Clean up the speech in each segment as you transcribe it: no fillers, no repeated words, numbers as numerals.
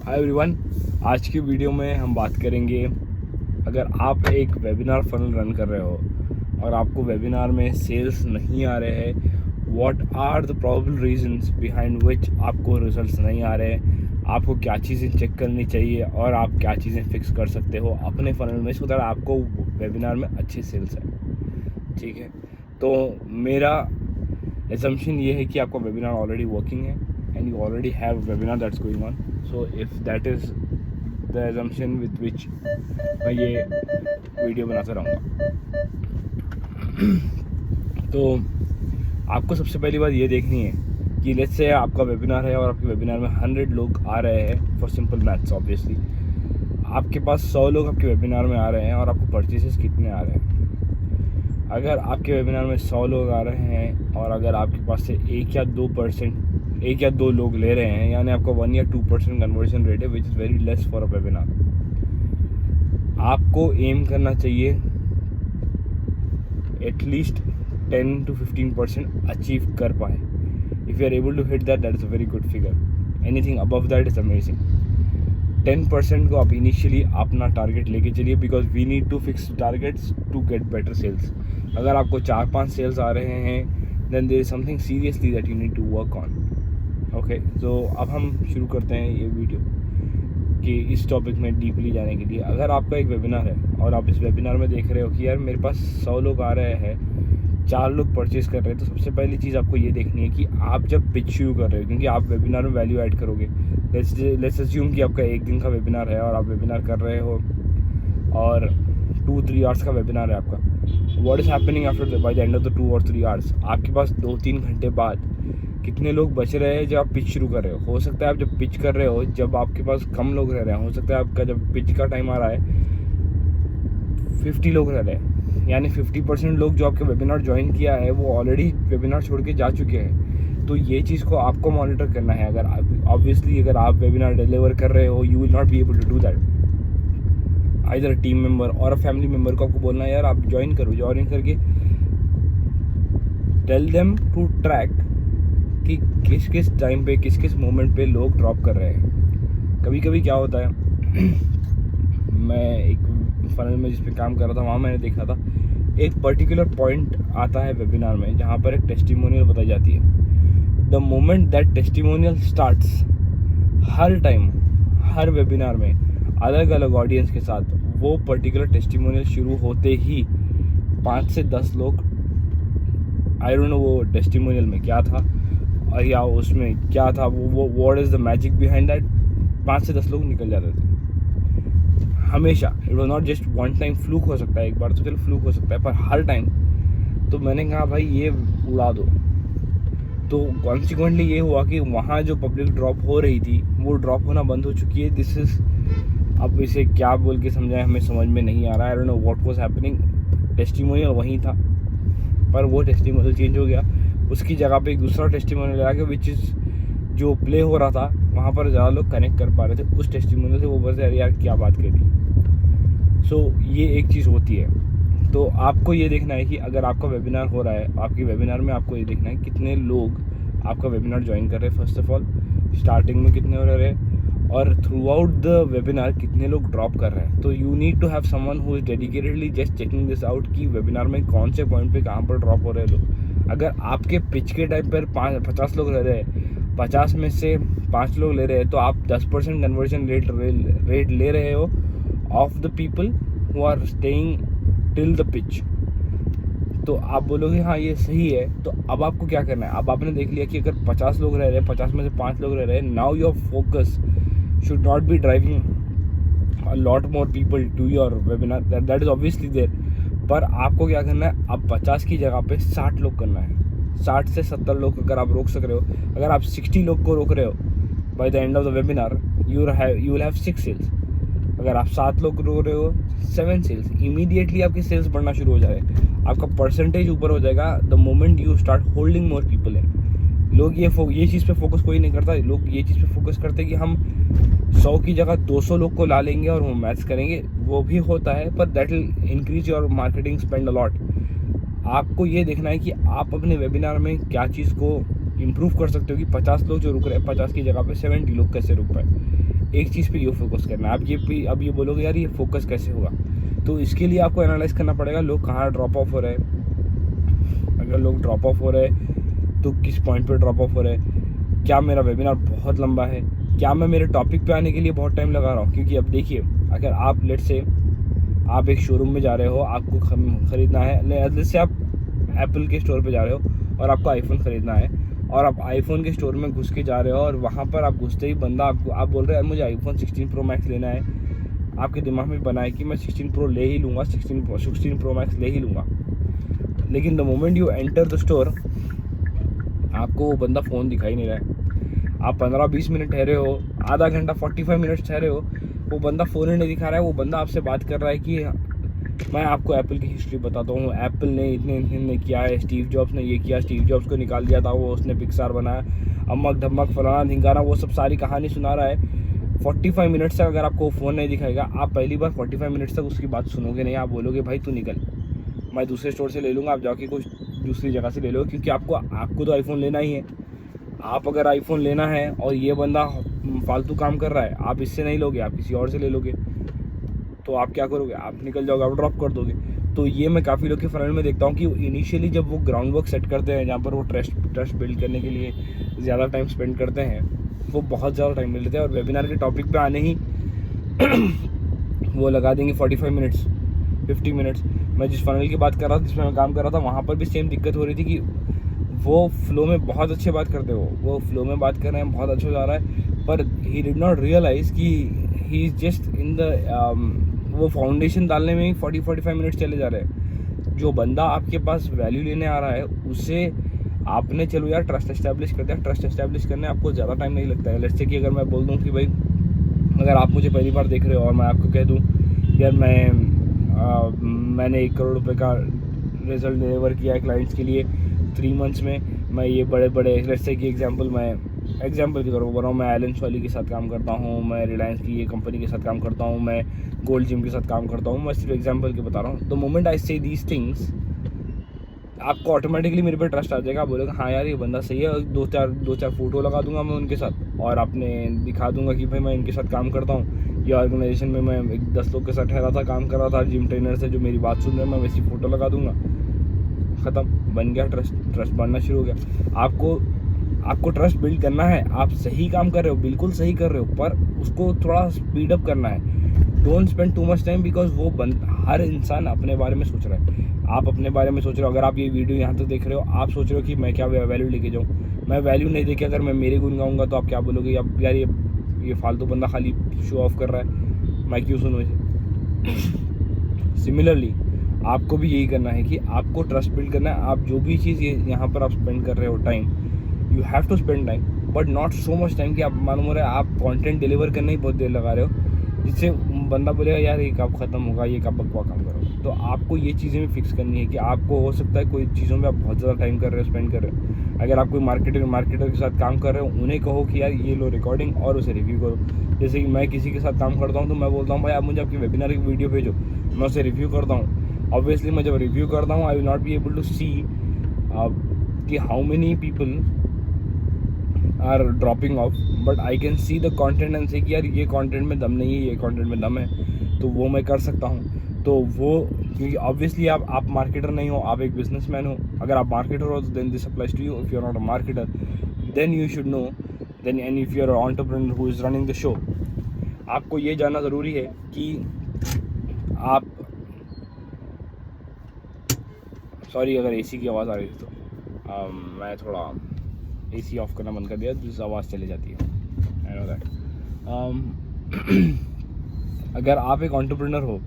Hi everyone, आज की video में हम बात करेंगे अगर आप एक वेबिनार फनल रन कर रहे हो और आपको वेबिनार में सेल्स नहीं आ रहे हैं, what are the probable reasons behind which आपको रिजल्ट्स नहीं आ रहे हैं, आपको क्या चीज़ें चेक करनी चाहिए और आप क्या चीज़ें फिक्स कर सकते हो अपने फनल में सो दैट आपको वेबिनार में अच्छी सेल्स है। ठीक है, तो मेरा assumption ये है कि आपका वेबिनार ऑलरेडी वर्किंग है and you already have webinar that's going on. So if that is the assumption with which मैं ये वीडियो बनाता रहूँगा। तो आपको सबसे पहली बात ये देखनी है कि लेट्स से आपका वेबिनार है और आपके वेबिनार में 100 लोग आ रहे हैं फॉर सिंपल मैथ्स ऑब्वियसली। आपके पास 100 लोग आपके वेबिनार में आ रहे हैं और आपको परचेसेस कितने आ रहे हैं। अगर आपके वेबिनार में 100 लोग आ रहे हैं और अगर आपके पास से 1 या 2 लोग ले रहे हैं, यानी आपका 1 या 2% कन्वर्जन रेट है, which is very less for a webinar. आपको एम करना चाहिए एटलीस्ट 10 to 15% अचीव कर पाए। If you are able to hit that is a very good figure. Anything above that is amazing. 10% को आप इनिशियली अपना target लेके चलिए, because we need to fix targets to get better sales. अगर आपको 4-5 sales आ रहे हैं then there is something seriously that you need to work on. Okay, तो अब हम शुरू करते हैं ये वीडियो कि इस टॉपिक में डीपली जाने के लिए। अगर आपका एक वेबिनार है और आप इस वेबिनार में देख रहे हो कि यार मेरे पास 100 लोग आ रहे हैं, 4 लोग परचेज कर रहे हैं, तो सबसे पहली चीज़ आपको ये देखनी है कि आप जब पिच शुरू कर रहे हो, क्योंकि आप वेबिनार में वैल्यू ऐड करोगे। लेट्स अज्यूम कि आपका एक दिन का वेबिनार है और आप वेबिनार कर रहे हो और 2-3 आवर्स का वेबिनार है आपका। What is happening after bye the end of the 2 और 3 आवर्स? आपके पास 2-3 घंटे बाद कितने लोग बच रहे हैं जब आप पिच शुरू कर रहे हो सकता है आप जब पिच कर रहे हो, जब आपके पास कम लोग रह रहे हैं, हो सकता है आपका जब पिच का टाइम आ रहा है 50 लोग रह रहे हैं, यानी 50% लोग जो आपके वेबिनार ज्वाइन किया है वो ऑलरेडी वेबिनार छोड़ के जा चुके हैं। तो ये चीज़ को आपको मॉनिटर करना है। अगर ऑब्वियसली अगर आप वेबिनार डिलीवर कर रहे हो, you will not be able to do that. Either team member और अ फैमिली मेंबर को आपको बोलना है यार आप ज्वाइन करो। ज्वाइन करके टेल देम टू ट्रैक कि किस किस टाइम पे, किस किस मोमेंट पे लोग ड्रॉप कर रहे हैं। कभी कभी क्या होता है मैं एक फनल में जिस पे काम कर रहा था वहाँ मैंने देखा था एक पर्टिकुलर पॉइंट आता है वेबिनार में जहाँ पर एक टेस्टिमोनियल बताई जाती है। The moment that testimonial starts, her time her webinar में अलग अलग ऑडियंस के साथ वो पर्टिकुलर टेस्टिमोनियल शुरू होते ही 5 से 10 लोग, आई डोंट नो वो टेस्टिमोनियल में क्या था और या उसमें क्या था, वो what is the magic behind that, 5 से 10 लोग निकल जाते थे हमेशा। It was not just one time. Fluke हो सकता है, एक बार तो चलो फ्लूक हो सकता है, पर हर टाइम। तो मैंने कहा भाई ये उड़ा दो। तो कॉन्सिक्वेंटली ये हुआ कि वहाँ जो पब्लिक ड्रॉप हो रही थी वो ड्रॉप होना बंद हो चुकी है। दिस इज़, अब इसे क्या बोल के समझाएं हमें समझ में नहीं आ रहा है। I don't know what was happening. Testimonial वहीं था पर वो टेस्टिमोनियल चेंज हो गया, उसकी जगह पे एक दूसरा टेस्टिमोनियल आ गया विच इज़ जो प्ले हो रहा था वहाँ पर ज़्यादा लोग कनेक्ट कर पा रहे थे उस टेस्टिमोनियल से। वो बस यार क्या बात कह दी। सो ये एक चीज़ होती है। तो आपको ये देखना है कि अगर आपका वेबिनार हो रहा है, आपके वेबिनार में आपको ये देखना है कितने लोग आपका वेबिनार ज्वाइन कर रहे हैं। फर्स्ट ऑफ ऑल स्टार्टिंग में कितने हो रहे हैं और थ्रू आउट द वेबिनार कितने लोग ड्रॉप कर रहे हैं। तो you need to have someone who is dedicatedly just checking this out कि वेबिनार में कौन से पॉइंट पे कहाँ पर ड्रॉप हो रहे हैं लोग। अगर आपके पिच के टाइम पर 50 लोग रह रहे हैं, 50 में से 5 लोग ले रहे हैं, तो आप 10% कन्वर्जन रेट ले रहे हो of the people who are staying till the pitch. तो आप बोलोगे हाँ ये सही है। तो अब आपको क्या करना है? अब आपने देख लिया कि अगर 50 लोग रह रहे हैं, 50 में से 5 लोग रह रहे हैं, now your focus should not be driving a lot more people to your webinar, that is obviously there. पर आपको क्या करना है? अब 50 की जगह पे 60 लोग करना है। 60 से 70 लोग अगर आप रोक सक रहे हो, अगर आप 60 लोग को रोक रहे हो by the end of the webinar you will have 6 sales. अगर आप 7 लोग रोक रहे हो 7 सेल्स। इमीडिएटली आपकी सेल्स बढ़ना शुरू हो जाए, आपका परसेंटेज ऊपर हो जाएगा the moment you start holding more people in. लोग ये चीज़ पे फोकस कोई नहीं करता। लोग ये चीज़ पे फोकस करते हैं कि हम 100 की जगह 200 लोग को ला लेंगे और वो मैथ्स करेंगे। वो भी होता है पर that will increase your marketing spend a lot. आपको ये देखना है कि आप अपने वेबिनार में क्या चीज़ को इम्प्रूव कर सकते हो कि 50 लोग जो रुक रहे हैं 50 की जगह पे 70 लोग कैसे रुक पाए। एक चीज़ पे ये फोकस करना है। अब ये बोलोगे यार ये फोकस कैसे होगा, तो इसके लिए आपको एनालाइज करना पड़ेगा लोग कहाँ ड्रॉप ऑफ हो रहे हैं। अगर लोग ड्रॉप ऑफ हो रहे हैं तो किस पॉइंट पे ड्रॉप ऑफ हो रहे हैं, क्या मेरा वेबिनार बहुत लंबा है, क्या मैं मेरे टॉपिक पे आने के लिए बहुत टाइम लगा रहा हूँ। क्योंकि अब देखिए, अगर आप लेट से आप एक शोरूम में जा रहे हो, आपको ख़रीदना है, लेट से आप एप्पल के स्टोर पे जा रहे हो और आपको आईफोन ख़रीदना है, और आप आईफोन के स्टोर में घुस के जा रहे हो, और वहाँ पर आप घुसते ही बंदा आप बोल रहे हैं मुझे आईफोन 16 प्रो मैक्स लेना है। आपके दिमाग में बना है कि मैं 16 प्रो ले ही लूँगा, 16 प्रो मैक्स ले ही लूँगा। लेकिन the moment you enter the store, आपको वो बंदा फ़ोन दिखाई नहीं रहा है। आप 15-20 मिनट ठहरे हो, आधा घंटा 45 मिनट ठहरे हो, वो बंदा फ़ोन ही नहीं दिखा रहा है। वो बंदा आपसे बात कर रहा है कि मैं आपको एप्पल की हिस्ट्री बताता हूँ, एप्पल ने इतने किया है, स्टीव जॉब्स ने ये किया, स्टीव जॉब्स को निकाल दिया था, वो उसने पिक्सार बनाया, अमक धमक फलाना ढिंगाना, वो सब सारी कहानी सुना रहा है 45 मिनट्स तक। अगर आपको फ़ोन नहीं दिखाएगा, आप पहली बार 45 मिनट्स तक उसकी बात सुनोगे नहीं। आप बोलोगे भाई तू निकल, मैं दूसरे स्टोर से ले लूँगा, आप जाके कुछ दूसरी जगह से ले लो। क्योंकि आपको तो आईफोन लेना ही है। आप अगर आईफोन लेना है और ये बंदा फालतू काम कर रहा है, आप इससे नहीं लोगे, आप किसी और से ले लोगे, तो आप क्या करोगे, आप निकल जाओगे, आप ड्रॉप कर दोगे। तो ये मैं काफ़ी लोग के फनल में देखता हूँ कि इनिशियली जब वो ग्राउंड वर्क सेट करते हैं, जहाँ पर वो ट्रस्ट बिल्ड करने के लिए ज़्यादा टाइम स्पेंड करते हैं, वो बहुत ज़्यादा टाइम मिल लेते हैं, और वेबिनार के टॉपिक पे आने ही वो लगा देंगे 45 मिनट्स 50 मिनट्स। मैं जिस फनल की बात कर रहा था, जिसमें मैं काम कर रहा था, वहाँ पर भी सेम दिक्कत हो रही थी कि वो फ्लो में बहुत अच्छे बात करते हो, वो फ्लो में बात कर रहे हैं, बहुत अच्छा जा रहा है, पर ही डिड नॉट रियलाइज़ कि he is just in the वो फाउंडेशन डालने में ही 40-45 मिनट चले जा रहे हैं। जो बंदा आपके पास वैल्यू लेने आ रहा है, उससे आपने चलो यार ट्रस्ट एस्टैब्लिश करते हैं, ट्रस्ट एस्टैब्लिश करने आपको ज़्यादा टाइम नहीं लगता है। लेट्स से कि अगर मैं बोल दूँ कि भाई अगर आप मुझे पहली बार देख रहे हो और मैं आपको कह दूँ यार मैंने 1 करोड़ रुपए का रिजल्ट डिलीवर किया है क्लाइंट्स के लिए 3 मंथ्स में, मैं ये बड़े लेट्स से कि एग्जाम्पल की तौर पर बोल रहा हूँ, मैं एलन सॉली के साथ काम करता हूँ, मैं रिलायंस की ये कंपनी के साथ काम करता हूँ, मैं गोल्ड जिम के साथ काम करता हूँ, मैं सिर्फ एग्जाम्पल के बता रहा हूँ। द मोमेंट आई से दीज थिंग्स, आपको ऑटोमेटिकली मेरे पे ट्रस्ट आ जाएगा। आप बोलेगा हाँ यार ये बंदा सही है, दो चार फोटो लगा दूंगा मैं उनके साथ, और आपने दिखा दूंगा कि भाई मैं इनके साथ काम करता हूँ, ये ऑर्गेनाइजेशन में मैं 10 लोग के साथ ठहरा था, काम कर रहा था, जिम ट्रेनर से जो मेरी बात सुन रहे हैं, मैं वैसी फ़ोटो लगा दूंगा, ख़त्म, बन गया ट्रस्ट बनना शुरू हो गया। आपको ट्रस्ट बिल्ड करना है, आप सही काम कर रहे हो, बिल्कुल सही कर रहे हो, पर उसको थोड़ा स्पीड अप करना है। Don't spend too much time, because हर इंसान अपने बारे में सोच रहा है। आप अपने बारे में सोच रहे हो, अगर आप ये वीडियो यहाँ तक देख रहे हो, आप सोच रहे हो कि मैं क्या वैल्यू लेके जाऊँ, मैं वैल्यू नहीं देके अगर मैं मेरे गुण गाऊँगा तो आप क्या बोलोगे, अब यार ये फालतू बंदा खाली शो ऑफ कर रहा है, मैं क्यों सुनूँ इसे। सिमिलरली आपको भी यही करना है कि आपको ट्रस्ट बिल्ड करना है। आप जो भी चीज़ यहाँ पर आप स्पेंड कर रहे हो time, you have to spend time, but not so much time कि आप मालूम हो रहा है आप कंटेंट डिलीवर करने ही बहुत देर लगा रहे हो, जिससे बंदा बोलेगा यार ये कब ख़त्म होगा, ये कब बकवा काम करोगे। तो आपको ये चीज़ें भी फिक्स करनी है कि आपको हो सकता है कोई चीज़ों में आप बहुत ज़्यादा टाइम कर रहे हो, स्पेंड कर रहे हो। अगर आप कोई मार्केटर के साथ काम कर रहे हो, उन्हें कहो कि यार ये लो रिकॉर्डिंग और उसे रिव्यू करो। जैसे कि मैं किसी के साथ काम करता हूँ तो मैं बोलता हूँ भाई आप मुझे आपकी वेबिनार की वीडियो भेजो, मैं उसे रिव्यू करता हूँ। ऑब्वियसली मैं जब रिव्यू करता हूँ, I will not be able to see कि how many people are dropping off, but I can see the content and say कि यार ये कंटेंट में दम नहीं है, ये कंटेंट में दम है, तो वो मैं कर सकता हूँ। तो वो क्योंकि ऑब्वियसली आप मार्केटर नहीं हो, आप एक बिजनेसमैन हो। अगर आप मार्केटर हो then this applies to you. If you are not a marketer then you should know, then and if you are entrepreneur who is running the show, आपको ये जानना ज़रूरी है कि आप, सॉरी अगर एसी की आवाज़ आ रही थी तो मैं थोड़ा एसी ऑफ करना बंद कर दिया, जिससे आवाज़ चली जाती है, आई नो दैट। अगर आप एक एंटरप्रेन्योर हो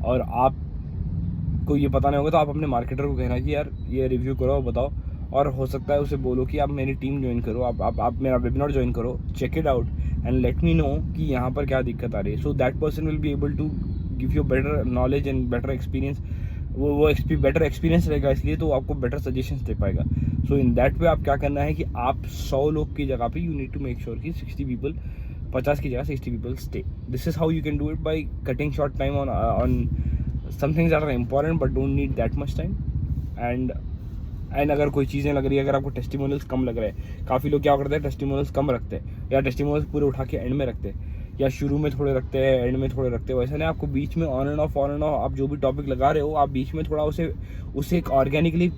और आपको ये पता नहीं होगा, तो आप अपने मार्केटर को कहना कि यार ये रिव्यू करो, बताओ, और हो सकता है उसे बोलो कि आप मेरी टीम ज्वाइन करो, आप मेरा वेबिनार ज्वाइन करो, check it out and let me know कि यहाँ पर क्या दिक्कत आ रही है। So that person will be able to give you better knowledge and better experience. वो बेटर एक्सपीरियंस रहेगा, इसलिए तो आपको बेटर सजेशंस दे पाएगा। सो इन दैट वे आप क्या करना है कि आप 100 लोग की जगह पे you need to make sure कि 60 पीपल, 50 की जगह 60 people stay. This is how you can do it, by cutting short time on some things that are important but don't need that much time. And अगर कोई चीज़ें लग रही है, अगर आपको टेस्टिमोनियल्स कम लग रहे हैं, काफ़ी लोग क्या करते हैं टेस्टिमोनियल्स कम रखते हैं या टेस्टिमोनियल्स पूरे उठा के एंड में रखते हैं। या शुरू में थोड़े रखते हैं, एंड में थोड़े रखते हो, ऐसा नहीं। आपको बीच में ऑन एंड ऑफ आप जो भी टॉपिक लगा रहे हो, आप बीच में थोड़ा उसे एक ऑर्गेनिकली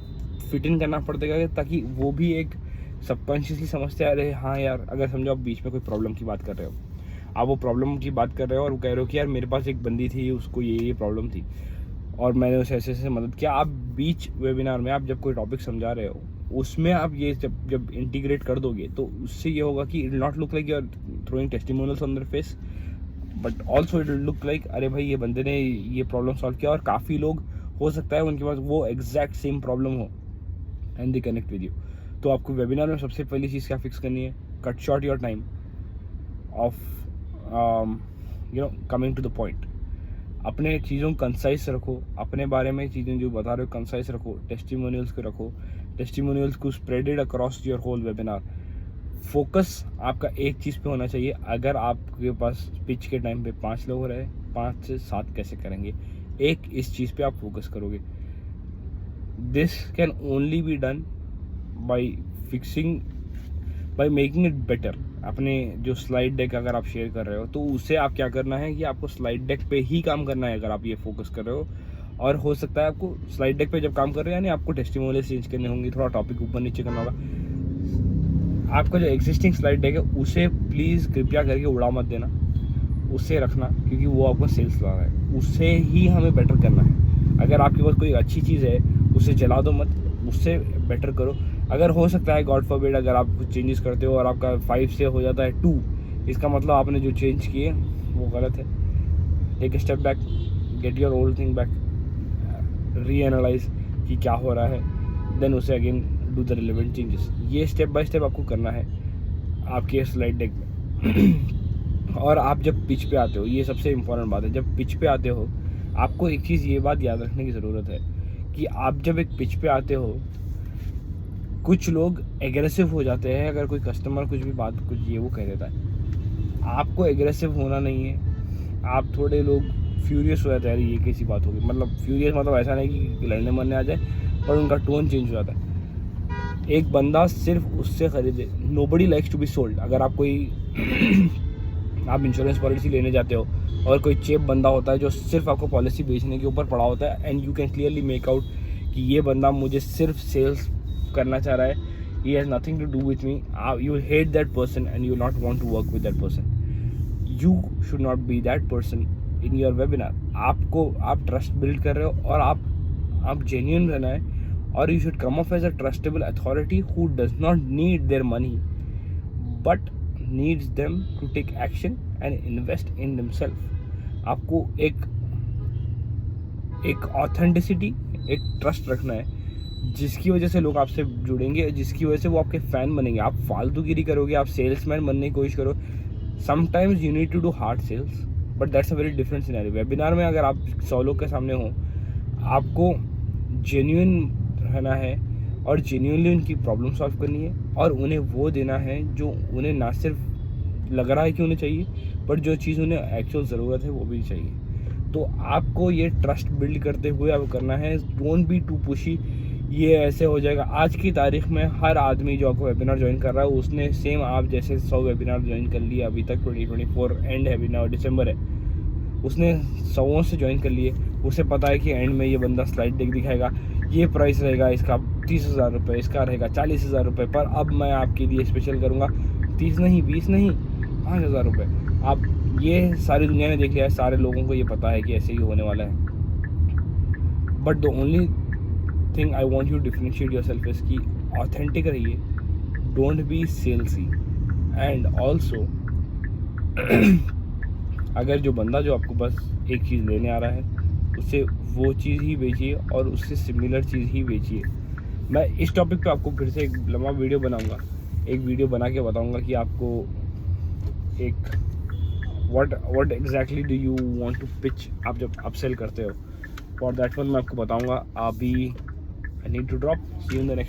फिट इन करना पड़ेगा, ताकि वो भी एक सबकॉन्शियसली समझते आ रहे हाँ यार। अगर समझो आप बीच में कोई प्रॉब्लम की बात कर रहे हो, आप वो प्रॉब्लम की बात कर रहे हो और वो कह रहे हो कि यार मेरे पास एक बंदी थी, उसको ये प्रॉब्लम थी और मैंने उसे ऐसे ऐसे मदद किया। आप बीच वेबिनार में आप जब कोई टॉपिक समझा रहे हो, उसमें आप ये जब इंटीग्रेट कर दोगे, तो उससे ये होगा कि it will not look like you are throwing testimonials on their face, but also it will look like अरे भाई ये बंदे ने ये प्रॉब्लम सॉल्व किया। और काफ़ी लोग हो सकता है उनके पास वो एग्जैक्ट सेम प्रॉब्लम हो and they connect with you. तो आपको वेबिनार में सबसे पहली चीज़ क्या फिक्स करनी है, cut short your time of coming to the point. अपने चीज़ों को कंसाइज रखो, अपने बारे में चीज़ें जो बता रहे हो कंसाइज रखो, टेस्टिमोनियल्स को रखो, टेस्टिमोनियल्स को spreaded across your whole webinar. Focus आपका एक चीज़ पे होना चाहिए। अगर आपके पास पिच के टाइम पे 5 लोग रहे, 5 से 7 कैसे करेंगे, एक इस चीज़ पे आप फोकस करोगे। This can only be done by making it better. अपने जो स्लाइड डेक अगर आप शेयर कर रहे हो, तो उसे आप क्या करना है कि आपको स्लाइड डेक पे ही काम करना है, अगर आप ये फोकस कर रहे हो। और हो सकता है आपको स्लाइड डेक पे जब काम कर रहे हो, यानी आपको टेस्टिमोनियल्स चेंज करने होंगे, थोड़ा टॉपिक ऊपर नीचे करना होगा। आपका जो एग्जिस्टिंग स्लाइड डेक है उसे प्लीज़ कृपया करके उड़ा मत देना, उससे रखना, क्योंकि वो आपका सेल्स ला रहा है, उससे ही हमें बेटर करना है। अगर आपके पास कोई अच्छी चीज़ है उसे जला दो मत, उससे बेटर करो। अगर हो सकता है गॉड फॉरबिड अगर आप कुछ चेंजेस करते हो और आपका 5 से हो जाता है 2, इसका मतलब आपने जो चेंज किए वो गलत है। Take a step back, get your old thing back, reanalyze कि क्या हो रहा है, देन उसे again do the relevant changes. ये स्टेप बाय स्टेप आपको करना है आपके स्लाइड डेक में। और आप जब पिच पे आते हो, ये सबसे इम्पोर्टेंट बात है, जब पिच पे आते हो आपको एक चीज़ ये बात याद रखने की ज़रूरत है कि आप जब एक पिच पे आते हो, कुछ लोग एग्रेसिव हो जाते हैं। अगर कोई कस्टमर कुछ भी बात कुछ ये वो कह देता है, आपको एग्रेसिव होना नहीं है। आप थोड़े लोग फ्यूरियस हो जाते हैं, ये कैसी बात होगी, मतलब फ्यूरियस मतलब ऐसा नहीं कि लड़ने मरने आ जाए, पर उनका टोन चेंज हो जाता है। एक बंदा सिर्फ उससे खरीदे, nobody likes to be sold. अगर आप कोई आप इंश्योरेंस पॉलिसी लेने जाते हो और कोई चेप बंदा होता है जो सिर्फ आपको पॉलिसी बेचने के ऊपर पड़ा होता है, and you can clearly make out कि ये बंदा मुझे सिर्फ सेल्स करना चाह रहा है, he has nothing to do with me, you hate that person and you not want to work with that person. You should not be that person in your webinar. आप ट्रस्ट बिल्ड कर रहे हो और आप genuine रहना है, और you should come off as a trustable authority who does not need their money but needs them to take action and invest in themselves. आपको एक ऑथेंटिसिटी, एक ट्रस्ट रखना है, जिसकी वजह से लोग आपसे जुड़ेंगे, जिसकी वजह से वो आपके फ़ैन बनेंगे। आप फालतूगिरी करोगे, आप सेल्समैन बनने की कोशिश करो, sometimes you need to do hard sales, but that's a very different scenario. Webinar में अगर आप 100 लोग के सामने हो, आपको जेन्युइन रहना है और जेन्युइनली उनकी प्रॉब्लम सॉल्व करनी है, और उन्हें वो देना है जो उन्हें ना सिर्फ लग रहा है कि उन्हें चाहिए, बट जो चीज़ उन्हें एक्चुअल ज़रूरत है वो भी चाहिए। तो आपको ये ट्रस्ट बिल्ड करते हुए अब करना है। डोंट बी टू पुशी, ये ऐसे हो जाएगा। आज की तारीख में हर आदमी जो आपको वेबिनार ज्वाइन कर रहा है, उसने सेम आप जैसे 100 वेबिनार ज्वाइन कर लिए अभी तक। 2024 एंड है, अभी ना दिसंबर है, उसने 100 से ज्वाइन कर लिए। उसे पता है कि एंड में ये बंदा स्लाइड डेक दिखाएगा, ये प्राइस रहेगा इसका 30,000 रुपये, इसका रहेगा 40,000 रुपये, पर अब मैं आपके लिए स्पेशल करूँगा 30 नहीं, 20 नहीं, 5,000 रुपये। आप ये सारी दुनिया ने देख लिया है, सारे लोगों को ये पता है कि ऐसे ही होने वाला है। But the only thing I want you differentiate your self is कि ऑथेंटिक रहिए, डोंट बी सेल्सी। एंड ऑल्सो अगर जो बंदा जो आपको बस एक चीज़ लेने आ रहा है, उससे वो चीज़ ही बेचिए और उससे सिमिलर चीज़ ही बेचिए। मैं इस टॉपिक पे आपको फिर से एक लंबा वीडियो बनाऊंगा, एक वीडियो बना के बताऊंगा कि आपको एक what exactly do you want to pitch आप जब अपसेल करते हो। फॉर दैट वन मैं आपको बताऊंगा। अभी I need to drop, see you in the next